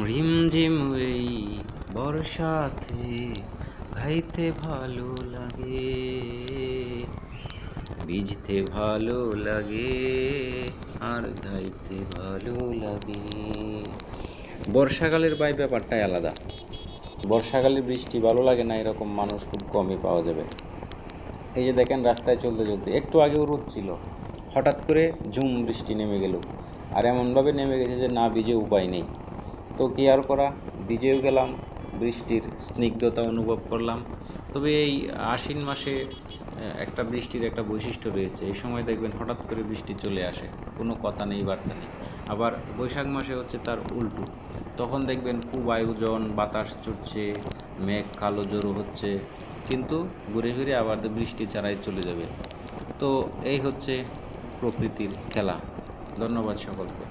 রিমঝিম এই বর্ষাতে গাইতে ভালো লাগে, ভিজতে ভালো লাগে, আর গাইতে ভালো লাগে। বর্ষাকালের ব্যাপারটাই আলাদা। বর্ষাকালে বৃষ্টি ভালো লাগে না এরকম মানুষ খুব কমই পাওয়া যাবে। এই যে দেখেন রাস্তায় চলতে চলতে একটু আগেও রোদ ছিল, হঠাৎ করে ঝুম বৃষ্টি নেমে গেল, আর এমনভাবে নেমে গেছে যে না ভিজে উপায় নেই। তো কি আর করা, ভিজেও গেলাম, বৃষ্টির স্নিগ্ধতা অনুভব করলাম। তবে এই আশ্বিন মাসে একটা বৃষ্টির একটা বৈশিষ্ট্য রয়েছে, এই সময় দেখবেন হঠাৎ করে বৃষ্টি চলে আসে, কোনো কথা নেই বার্তা নেই। আবার বৈশাখ মাসে হচ্ছে তার উল্টো, তখন দেখবেন খুব আয়োজন, বাতাস ছুটছে, মেঘ কালো জড়ো হচ্ছে, কিন্তু ঘুরে ফিরে আবার বৃষ্টি ছাড়াই চলে যাবে। তো এই হচ্ছে প্রকৃতির খেলা। ধন্যবাদ সকলকে।